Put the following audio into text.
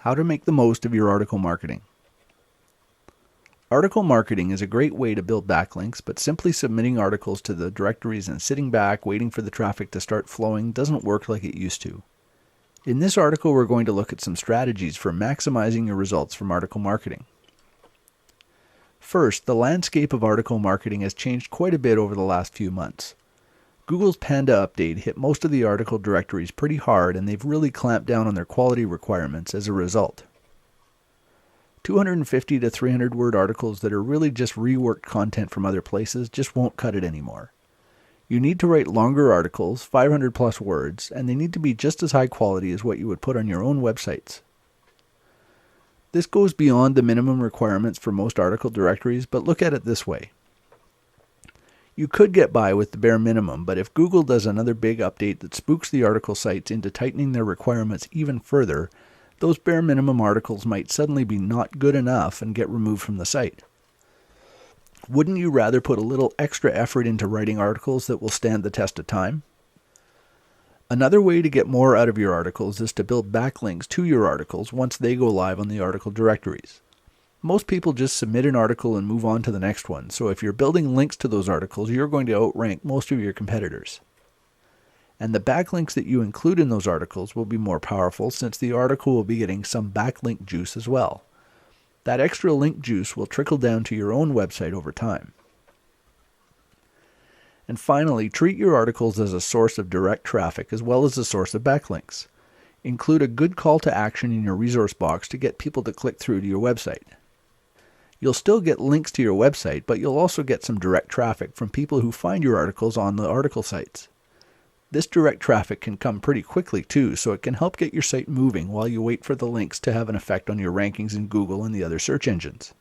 How to make the most of your article marketing. Article marketing is a great way to build backlinks, but simply submitting articles to the directories and sitting back waiting for the traffic to start flowing doesn't work like it used to. In this article, we're going to look at some strategies for maximizing your results from article marketing. First, the landscape of article marketing has changed quite a bit over the last few months. Google's Panda update hit most of the article directories pretty hard, and they've really clamped down on their quality requirements as a result. 250 to 300 word articles that are really just reworked content from other places just won't cut it anymore. You need to write longer articles, 500 plus words, and they need to be just as high quality as what you would put on your own websites. This goes beyond the minimum requirements for most article directories, but look at it this way. You could get by with the bare minimum, but if Google does another big update that spooks the article sites into tightening their requirements even further, those bare minimum articles might suddenly be not good enough and get removed from the site. Wouldn't you rather put a little extra effort into writing articles that will stand the test of time? Another way to get more out of your articles is to build backlinks to your articles once they go live on the article directories. Most people just submit an article and move on to the next one, so if you're building links to those articles, you're going to outrank most of your competitors. And the backlinks that you include in those articles will be more powerful since the article will be getting some backlink juice as well. That extra link juice will trickle down to your own website over time. And finally, treat your articles as a source of direct traffic as well as a source of backlinks. Include a good call to action in your resource box to get people to click through to your website. You'll still get links to your website, but you'll also get some direct traffic from people who find your articles on the article sites. This direct traffic can come pretty quickly too, so it can help get your site moving while you wait for the links to have an effect on your rankings in Google and the other search engines.